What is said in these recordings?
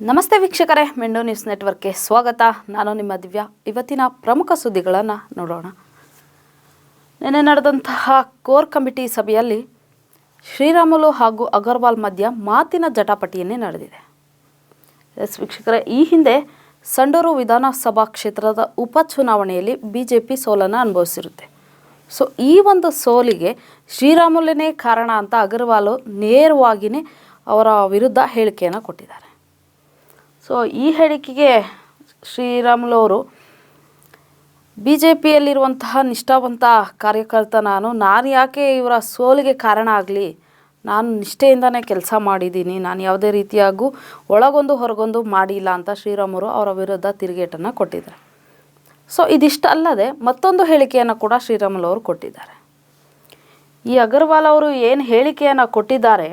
ನಮಸ್ತೆ ವೀಕ್ಷಕರೇ, ಮೆಂಡೋ ನ್ಯೂಸ್ ನೆಟ್ವರ್ಕ್ಗೆ ಸ್ವಾಗತ. ನಾನು ನಿಮ್ಮ ದಿವ್ಯಾ. ಇವತ್ತಿನ ಪ್ರಮುಖ ಸುದ್ದಿಗಳನ್ನು ನೋಡೋಣ. ನಿನ್ನೆ ನಡೆದಂತಹ ಕೋರ್ ಕಮಿಟಿ ಸಭೆಯಲ್ಲಿ ಶ್ರೀರಾಮುಲು ಹಾಗೂ ಅಗರ್ವಾಲ್ ಮಧ್ಯ ಮಾತಿನ ಜಟಾಪಟಿಯನ್ನೇ ನಡೆದಿದೆ. ವೀಕ್ಷಕರೇ, ಈ ಹಿಂದೆ ಸಂಡೂರು ವಿಧಾನಸಭಾ ಕ್ಷೇತ್ರದ ಉಪಚುನಾವಣೆಯಲ್ಲಿ ಬಿಜೆಪಿ ಸೋಲನ್ನು ಅನುಭವಿಸಿರುತ್ತೆ. ಸೊ ಈ ಒಂದು ಸೋಲಿಗೆ ಶ್ರೀರಾಮುಲುನೇ ಕಾರಣ ಅಂತ ಅಗರ್ವಾಲ್ ನೇರವಾಗಿಯೇ ಅವರ ವಿರುದ್ಧ ಹೇಳಿಕೆಯನ್ನು ಕೊಟ್ಟಿದ್ದಾರೆ. ಸೊ ಈ ಹೇಳಿಕೆಗೆ ಶ್ರೀರಾಮುಲು ಅವರು ಬಿ ಜೆ ಪಿಯಲ್ಲಿರುವಂತಹ ನಿಷ್ಠಾವಂತ ಕಾರ್ಯಕರ್ತ ನಾನು ಯಾಕೆ ಇವರ ಸೋಲಿಗೆ ಕಾರಣ ಆಗಲಿ, ನಾನು ನಿಷ್ಠೆಯಿಂದನೇ ಕೆಲಸ ಮಾಡಿದ್ದೀನಿ, ನಾನು ಯಾವುದೇ ರೀತಿಯಾಗೂ ಒಳಗೊಂದು ಹೊರಗೊಂದು ಮಾಡಿಲ್ಲ ಅಂತ ಶ್ರೀರಾಮುಲು ಅವರ ವಿರುದ್ಧ ತಿರುಗೇಟನ್ನು ಕೊಟ್ಟಿದ್ದಾರೆ. ಸೊ ಇದಿಷ್ಟಲ್ಲದೆ ಮತ್ತೊಂದು ಹೇಳಿಕೆಯನ್ನು ಕೂಡ ಶ್ರೀರಾಮುಲು ಅವರು ಕೊಟ್ಟಿದ್ದಾರೆ. ಈ ಅಗರ್ವಾಲ್ ಅವರು ಏನು ಹೇಳಿಕೆಯನ್ನು ಕೊಟ್ಟಿದ್ದಾರೆ,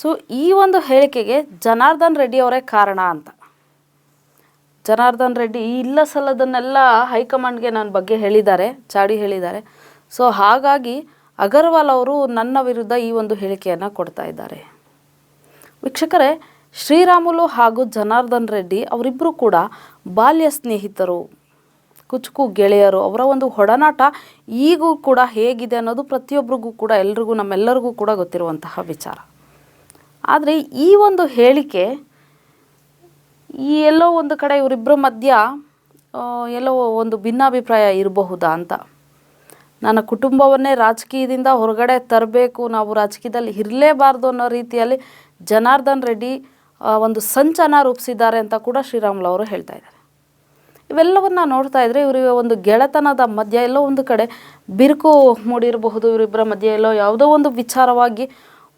ಸೊ ಈ ಒಂದು ಹೇಳಿಕೆಗೆ ಜನಾರ್ದನ್ ರೆಡ್ಡಿ ಅವರೇ ಕಾರಣ ಅಂತ. ಜನಾರ್ದನ್ ರೆಡ್ಡಿ ಇಲ್ಲ ಸಲ್ಲದನ್ನೆಲ್ಲ ಹೈಕಮಾಂಡ್ಗೆ ನನ್ನ ಬಗ್ಗೆ ಹೇಳಿದ್ದಾರೆ, ಚಾಡಿ ಹೇಳಿದ್ದಾರೆ. ಸೊ ಹಾಗಾಗಿ ಅಗರ್ವಾಲ್ ಅವರು ನನ್ನ ವಿರುದ್ಧ ಈ ಒಂದು ಹೇಳಿಕೆಯನ್ನು ಕೊಡ್ತಾ ಇದ್ದಾರೆ. ವೀಕ್ಷಕರೇ, ಶ್ರೀರಾಮುಲು ಹಾಗೂ ಜನಾರ್ದನ್ ರೆಡ್ಡಿ ಅವರಿಬ್ಬರು ಕೂಡ ಬಾಲ್ಯ ಸ್ನೇಹಿತರು, ಕುಚುಕು ಗೆಳೆಯರು. ಅವರ ಒಂದು ಒಡನಾಟ ಈಗೂ ಕೂಡ ಹೇಗಿದೆ ಅನ್ನೋದು ಪ್ರತಿಯೊಬ್ಬರಿಗೂ ಕೂಡ ನಮ್ಮೆಲ್ಲರಿಗೂ ಕೂಡ ಗೊತ್ತಿರುವಂತಹ ವಿಚಾರ. ಆದರೆ ಈ ಒಂದು ಹೇಳಿಕೆ ಎಲ್ಲೋ ಒಂದು ಕಡೆ ಇವರಿಬ್ಬರ ಮಧ್ಯ ಎಲ್ಲೋ ಒಂದು ಭಿನ್ನಾಭಿಪ್ರಾಯ ಇರಬಹುದಾ ಅಂತ. ನನ್ನ ಕುಟುಂಬವನ್ನೇ ರಾಜಕೀಯದಿಂದ ಹೊರಗಡೆ ತರಬೇಕು, ನಾವು ರಾಜಕೀಯದಲ್ಲಿ ಇರಲೇಬಾರ್ದು ಅನ್ನೋ ರೀತಿಯಲ್ಲಿ ಜನಾರ್ದನ್ ರೆಡ್ಡಿ ಒಂದು ಸಂಚನ್ನು ರೂಪಿಸಿದ್ದಾರೆ ಅಂತ ಕೂಡ ಶ್ರೀರಾಮುಲು ಅವರು ಹೇಳ್ತಾ ಇದ್ದಾರೆ. ಇವೆಲ್ಲವನ್ನು ನೋಡ್ತಾ ಇದ್ದರೆ ಇವರಿಗೆ ಒಂದು ಗೆಳೆತನದ ಮಧ್ಯೆ ಎಲ್ಲೋ ಒಂದು ಕಡೆ ಬಿರುಕು ಮೂಡಿರಬಹುದು, ಇವರಿಬ್ಬರ ಮಧ್ಯೆ ಎಲ್ಲೋ ಯಾವುದೋ ಒಂದು ವಿಚಾರವಾಗಿ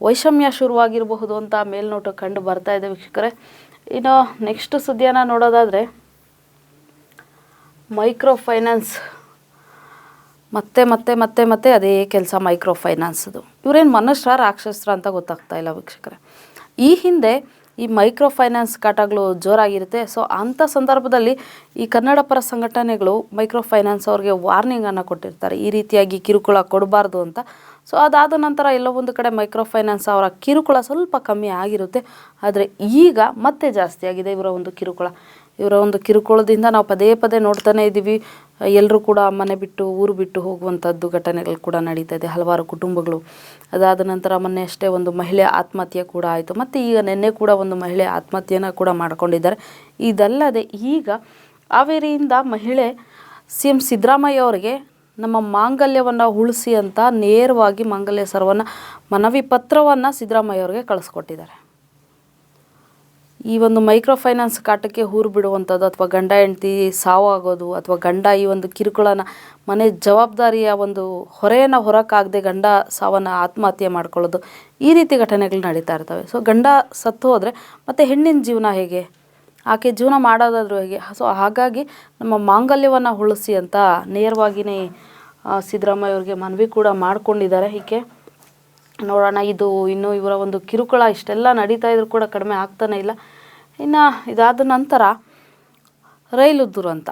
ವೈಷಮ್ಯ ಶುರುವಾಗಿರಬಹುದು ಅಂತ ಮೇಲ್ನೋಟ ಕಂಡು ಬರ್ತಾ ಇದೆ. ವೀಕ್ಷಕರೇ, ಇನ್ನು ನೆಕ್ಸ್ಟ್ ಸುದ್ದಿಯನ್ನು ನೋಡೋದಾದರೆ ಮೈಕ್ರೋ ಫೈನಾನ್ಸ್ ಮತ್ತೆ ಅದೇ ಕೆಲಸ. ಮೈಕ್ರೋ ಫೈನಾನ್ಸದು ಇವರೇನು ಮನುಷ್ಯರ ರಾಕ್ಷಸರ ಅಂತ ಗೊತ್ತಾಗ್ತಾ ಇಲ್ಲ ವೀಕ್ಷಕರೇ. ಈ ಹಿಂದೆ ಈ ಮೈಕ್ರೋ ಫೈನಾನ್ಸ್ ಕಾಟಗಳು ಜೋರಾಗಿರುತ್ತೆ. ಸೊ ಅಂಥ ಸಂದರ್ಭದಲ್ಲಿ ಈ ಕನ್ನಡ ಪರ ಸಂಘಟನೆಗಳು ಮೈಕ್ರೋ ಫೈನಾನ್ಸ್ ಅವ್ರಿಗೆ ವಾರ್ನಿಂಗನ್ನು ಕೊಟ್ಟಿರ್ತಾರೆ, ಈ ರೀತಿಯಾಗಿ ಕಿರುಕುಳ ಕೊಡಬಾರ್ದು ಅಂತ. ಸೊ ಅದಾದ ನಂತರ ಎಲ್ಲೋ ಒಂದು ಕಡೆ ಮೈಕ್ರೋ ಫೈನಾನ್ಸ್ ಅವರ ಕಿರುಕುಳ ಸ್ವಲ್ಪ ಕಮ್ಮಿ ಆಗಿರುತ್ತೆ. ಆದರೆ ಈಗ ಮತ್ತೆ ಜಾಸ್ತಿ ಆಗಿದೆ ಇವರ ಒಂದು ಕಿರುಕುಳದಿಂದ ನಾವು ಪದೇ ನೋಡ್ತಾನೆ ಇದ್ದೀವಿ. ಎಲ್ಲರೂ ಕೂಡ ಮನೆ ಬಿಟ್ಟು ಊರು ಬಿಟ್ಟು ಹೋಗುವಂಥದ್ದು ಘಟನೆಗಳು ಕೂಡ ನಡೀತಾ ಇದೆ, ಹಲವಾರು ಕುಟುಂಬಗಳು. ಅದಾದ ನಂತರ ಮೊನ್ನೆ ಅಷ್ಟೇ ಒಂದು ಮಹಿಳೆ ಆತ್ಮಹತ್ಯೆ ಕೂಡ ಆಯಿತು, ಮತ್ತು ಈಗ ನಿನ್ನೆ ಕೂಡ ಒಂದು ಮಹಿಳೆ ಆತ್ಮಹತ್ಯೆಯನ್ನು ಕೂಡ ಮಾಡ್ಕೊಂಡಿದ್ದಾರೆ. ಇದಲ್ಲದೆ ಈಗ ಹಾವೇರಿಯಿಂದ ಮಹಿಳೆ CM ಸಿದ್ದರಾಮಯ್ಯ ಅವರಿಗೆ ನಮ್ಮ ಮಾಂಗಲ್ಯವನ್ನು ಉಳಿಸಿ ಅಂತ ನೇರವಾಗಿ ಮಾಂಗಲ್ಯ ಸರವನ್ನು ಮನವಿ ಪತ್ರವನ್ನು ಸಿದ್ದರಾಮಯ್ಯ ಅವರಿಗೆ ಕಳಿಸ್ಕೊಟ್ಟಿದ್ದಾರೆ. ಈ ಒಂದು ಮೈಕ್ರೋ ಫೈನಾನ್ಸ್ ಕಾಟಕ್ಕೆ ಹೂರು ಬಿಡುವಂಥದ್ದು, ಅಥವಾ ಗಂಡ ಹೆಂಡತಿ ಸಾವಾಗೋದು, ಅಥವಾ ಗಂಡ ಈ ಒಂದು ಕಿರುಕುಳನ ಮನೆ ಜವಾಬ್ದಾರಿಯ ಒಂದು ಹೊರೆಯನ್ನು ಹೊರಕ್ಕಾಗದೆ ಗಂಡ ಸಾವನ್ನು ಆತ್ಮಹತ್ಯೆ ಮಾಡ್ಕೊಳ್ಳೋದು, ಈ ರೀತಿ ಘಟನೆಗಳು ನಡೀತಾ ಇರ್ತವೆ. ಸೊ ಗಂಡ ಸತ್ತು ಹೋದರೆ ಮತ್ತು ಹೆಣ್ಣಿನ ಜೀವನ ಹೇಗೆ, ಆಕೆ ಜೀವನ ಮಾಡೋದಾದರೂ ಹೇಗೆ? ಸೊ ಹಾಗಾಗಿ ನಮ್ಮ ಮಾಂಗಲ್ಯವನ್ನು ಉಳಿಸಿ ಅಂತ ನೇರವಾಗಿಯೇ ಸಿದ್ದರಾಮಯ್ಯ ಅವ್ರಿಗೆ ಮನವಿ ಕೂಡ ಮಾಡಿಕೊಂಡಿದ್ದಾರೆ. ಹೀಗೆ ನೋಡೋಣ, ಇನ್ನು ಇವರ ಒಂದು ಕಿರುಕುಳ ಇಷ್ಟೆಲ್ಲ ನಡೀತಾ ಇದ್ರೂ ಕೂಡ ಕಡಿಮೆ ಆಗ್ತಾನೆ ಇಲ್ಲ. ಇನ್ನು ಇದಾದ ನಂತರ ರೈಲು ದುರಂತ.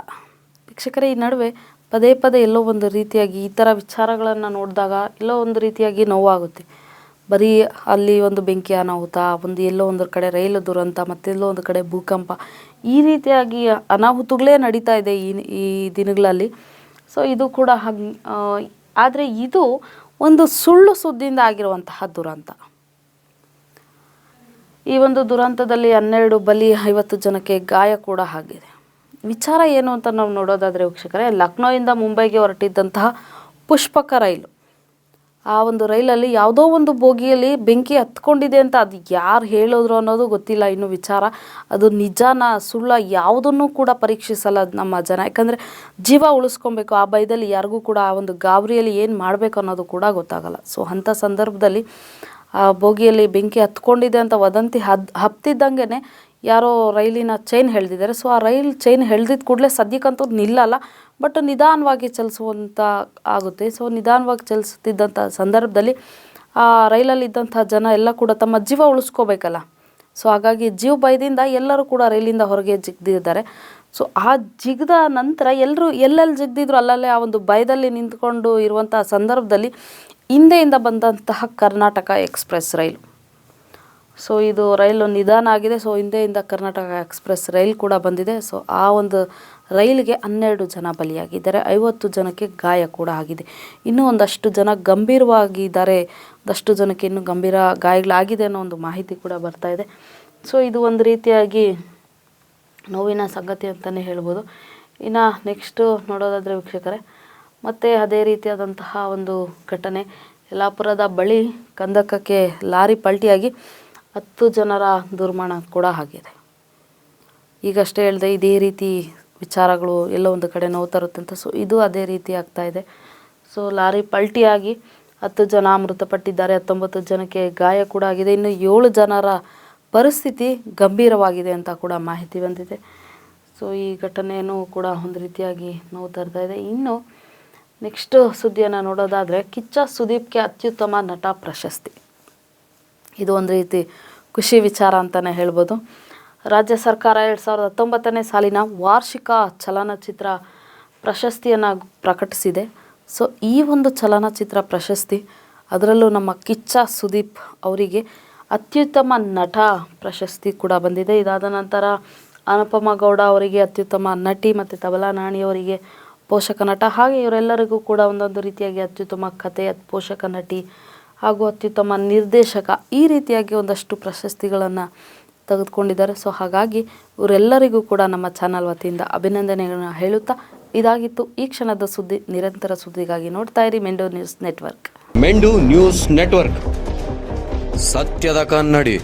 ವೀಕ್ಷಕರೇ, ಈ ನಡುವೆ ಪದೇ ಎಲ್ಲೋ ಒಂದು ರೀತಿಯಾಗಿ ಈ ಥರ ವಿಚಾರಗಳನ್ನು ನೋಡಿದಾಗ ಎಲ್ಲೋ ಒಂದು ರೀತಿಯಾಗಿ ನೋವಾಗುತ್ತೆ. ಬರೀ ಅಲ್ಲಿ ಒಂದು ಬೆಂಕಿ ಅನಾಹುತ, ಎಲ್ಲೋ ಒಂದು ಕಡೆ ರೈಲು ದುರಂತ, ಮತ್ತೆಲ್ಲೋ ಒಂದು ಕಡೆ ಭೂಕಂಪ, ಈ ರೀತಿಯಾಗಿ ಅನಾಹುತಗಳೇ ನಡೀತಾ ಇದೆ ಈ ದಿನಗಳಲ್ಲಿ. ಸೊ ಇದು ಕೂಡ ಆದರೆ ಇದು ಒಂದು ಸುಳ್ಳು ಸುದ್ದಿಯಿಂದ ಆಗಿರುವಂತಹ ದುರಂತ. ಈ ಒಂದು ದುರಂತದಲ್ಲಿ 12 ಬಲಿ, 50 ಜನಕ್ಕೆ ಗಾಯ ಕೂಡ ಆಗಿದೆ. ವಿಚಾರ ಏನು ಅಂತ ನಾವು ನೋಡೋದಾದರೆ ವೀಕ್ಷಕರೇ, ಲಕ್ನೋಯಿಂದ ಮುಂಬೈಗೆ ಹೊರಟಿದ್ದಂತಹ ಪುಷ್ಪಕ ರೈಲು, ಆ ಒಂದು ರೈಲಲ್ಲಿ ಯಾವುದೋ ಒಂದು ಬೋಗಿಯಲ್ಲಿ ಬೆಂಕಿ ಹತ್ಕೊಂಡಿದೆ ಅಂತ ಅದು ಯಾರು ಹೇಳಿದ್ರು ಅನ್ನೋದು ಗೊತ್ತಿಲ್ಲ ಇನ್ನು ವಿಚಾರ. ಅದು ನಿಜಾನ ಸುಳ್ಳ ಯಾವುದನ್ನು ಕೂಡ ಪರೀಕ್ಷಿಸಲ್ಲ ನಮ್ಮ ಜನ, ಯಾಕಂದರೆ ಜೀವ ಉಳಿಸ್ಕೊಬೇಕು. ಆ ಭಯದಲ್ಲಿ ಯಾರಿಗೂ ಕೂಡ ಆ ಒಂದು ಗಾಬರಿಯಲ್ಲಿ ಏನು ಮಾಡಬೇಕು ಅನ್ನೋದು ಕೂಡ ಗೊತ್ತಾಗಲ್ಲ. ಸೊ ಅಂಥ ಸಂದರ್ಭದಲ್ಲಿ ಆ ಬೋಗಿಯಲ್ಲಿ ಬೆಂಕಿ ಹತ್ಕೊಂಡಿದೆ ಅಂತ ವದಂತಿ ಹಬ್ತಿದ್ದಂಗೆ ಯಾರೋ ರೈಲಿನ ಚೈನ್ ಎಳೆದಿದ್ದಾರೆ. ಸೊ ಆ ರೈಲ್ ಚೈನ್ ಎಳೆದಿದ್ದ ಕೂಡಲೇ ಸದ್ಯಕ್ಕಂತೂ ನಿಲ್ಲಲ್ಲ, ಬಟ್ ನಿಧಾನವಾಗಿ ಚಲಿಸುವಂಥ ಆಗುತ್ತೆ. ಸೊ ನಿಧಾನವಾಗಿ ಚಲಿಸ್ತಿದ್ದಂಥ ಸಂದರ್ಭದಲ್ಲಿ ಆ ರೈಲಲ್ಲಿದ್ದಂಥ ಜನ ಎಲ್ಲ ಕೂಡ ತಮ್ಮ ಜೀವ ಉಳಿಸ್ಕೋಬೇಕಲ್ಲ. ಸೊ ಹಾಗಾಗಿ ಜೀವ ಭಯದಿಂದ ಎಲ್ಲರೂ ಕೂಡ ರೈಲಿಂದ ಹೊರಗೆ ಜಿಗ್ದಿದ್ದಾರೆ. ಸೊ ಆ ಜಿಗ್ದ ನಂತರ ಎಲ್ಲರೂ ಎಲ್ಲೆಲ್ಲಿ ಜಿಗ್ದಿದ್ರು ಅಲ್ಲಲ್ಲೇ ಆ ಒಂದು ಭಯದಲ್ಲಿ ನಿಂತ್ಕೊಂಡು ಇರುವಂಥ ಸಂದರ್ಭದಲ್ಲಿ ಹಿಂದೆಯಿಂದ ಬಂದಂತಹ ಕರ್ನಾಟಕ ಎಕ್ಸ್ಪ್ರೆಸ್ ರೈಲು ಸೊ ಇದು ರೈಲು ನಿಧಾನ ಆಗಿದೆ. ಸೊ ಹಿಂದೆಯಿಂದ ಕರ್ನಾಟಕ ಎಕ್ಸ್‌ಪ್ರೆಸ್ ರೈಲ್ ಕೂಡ ಬಂದಿದೆ. ಸೊ ಆ ಒಂದು ರೈಲಿಗೆ 12 ಜನ ಬಲಿಯಾಗಿದ್ದಾರೆ, 50 ಜನಕ್ಕೆ ಗಾಯ ಕೂಡ ಆಗಿದೆ. ಇನ್ನೂ ಒಂದಷ್ಟು ಜನ ಗಂಭೀರವಾಗಿದ್ದಾರೆ, ಒಂದಷ್ಟು ಜನಕ್ಕೆ ಇನ್ನೂ ಗಂಭೀರ ಗಾಯಗಳಾಗಿದೆ ಅನ್ನೋ ಒಂದು ಮಾಹಿತಿ ಕೂಡ ಬರ್ತಾ ಇದೆ. ಸೊ ಇದು ಒಂದು ರೀತಿಯಾಗಿ ನೋವಿನ ಸಂಗತಿ ಅಂತಲೇ ಹೇಳ್ಬೋದು. ಇನ್ನು ನೆಕ್ಸ್ಟು ನೋಡೋದಾದರೆ ವೀಕ್ಷಕರೇ, ಮತ್ತು ಅದೇ ರೀತಿಯಾದಂತಹ ಒಂದು ಘಟನೆ ಯಲ್ಲಾಪುರದ ಬಳಿ ಕಂದಕಕ್ಕೆ ಲಾರಿ ಪಲ್ಟಿಯಾಗಿ 10 ಜನರ ದುರ್ಮರಣ ಕೂಡ ಆಗಿದೆ. ಈಗಷ್ಟೇ ಹೇಳಿದೆ ಇದೇ ರೀತಿ ವಿಚಾರಗಳು ಎಲ್ಲೋ ಒಂದು ಕಡೆ ನೋವು ತರುತ್ತೆ ಅಂತ. ಸೊ ಇದು ಅದೇ ರೀತಿ ಆಗ್ತಾ ಇದೆ. ಸೊ ಲಾರಿ ಪಲ್ಟಿಯಾಗಿ 10 ಜನ ಮೃತಪಟ್ಟಿದ್ದಾರೆ, 19 ಜನಕ್ಕೆ ಗಾಯ ಕೂಡ ಆಗಿದೆ. ಇನ್ನು 7 ಜನರ ಪರಿಸ್ಥಿತಿ ಗಂಭೀರವಾಗಿದೆ ಅಂತ ಕೂಡ ಮಾಹಿತಿ ಬಂದಿದೆ. ಸೊ ಈ ಘಟನೆಯೂ ಕೂಡ ಒಂದು ರೀತಿಯಾಗಿ ನೋವು ತರ್ತಾ ಇದೆ. ಇನ್ನು ನೆಕ್ಸ್ಟ್ ಸುದ್ದಿಯನ್ನು ನೋಡೋದಾದರೆ, ಕಿಚ್ಚ ಸುದೀಪ್ಗೆ ಅತ್ಯುತ್ತಮ ನಟ ಪ್ರಶಸ್ತಿ. ಇದು ಒಂದು ರೀತಿ ಖುಷಿ ವಿಚಾರ ಅಂತಲೇ ಹೇಳ್ಬೋದು. ರಾಜ್ಯ ಸರ್ಕಾರ 2019ನೇ ಸಾಲಿನ ವಾರ್ಷಿಕ ಚಲನಚಿತ್ರ ಪ್ರಶಸ್ತಿಯನ್ನು ಪ್ರಕಟಿಸಿದೆ. ಸೊ ಈ ಒಂದು ಚಲನಚಿತ್ರ ಪ್ರಶಸ್ತಿ, ಅದರಲ್ಲೂ ನಮ್ಮ ಕಿಚ್ಚ ಸುದೀಪ್ ಅವರಿಗೆ ಅತ್ಯುತ್ತಮ ನಟ ಪ್ರಶಸ್ತಿ ಕೂಡ ಬಂದಿದೆ. ಇದಾದ ನಂತರ ಅನುಪಮ ಗೌಡ ಅವರಿಗೆ ಅತ್ಯುತ್ತಮ ನಟಿ ಮತ್ತು ತಬಲಾ ನಾಣಿಯವರಿಗೆ ಪೋಷಕ ನಟ, ಹಾಗೆ ಇವರೆಲ್ಲರಿಗೂ ಕೂಡ ಒಂದೊಂದು ರೀತಿಯಾಗಿ ಅತ್ಯುತ್ತಮ ಕಥೆ, ಪೋಷಕ ನಟಿ ಹಾಗೂ ಅತ್ಯುತ್ತಮ ನಿರ್ದೇಶಕ, ಈ ರೀತಿಯಾಗಿ ಒಂದಷ್ಟು ಪ್ರಶಸ್ತಿಗಳನ್ನು ತೆಗೆದುಕೊಂಡಿದ್ದಾರೆ. ಸೊ ಹಾಗಾಗಿ ಇವರೆಲ್ಲರಿಗೂ ಕೂಡ ನಮ್ಮ ಚಾನಲ್ ವತಿಯಿಂದ ಅಭಿನಂದನೆಗಳನ್ನು ಹೇಳುತ್ತಾ, ಇದಾಗಿತ್ತು ಈ ಕ್ಷಣದ ಸುದ್ದಿ. ನಿರಂತರ ಸುದ್ದಿಗಾಗಿ ನೋಡ್ತಾ ಇರಿ ಮೆಂಡು ನ್ಯೂಸ್ ನೆಟ್ವರ್ಕ್. ಮೆಂಡು ನ್ಯೂಸ್ ನೆಟ್ವರ್ಕ್, ಸತ್ಯದ ಕನ್ನಡಿ.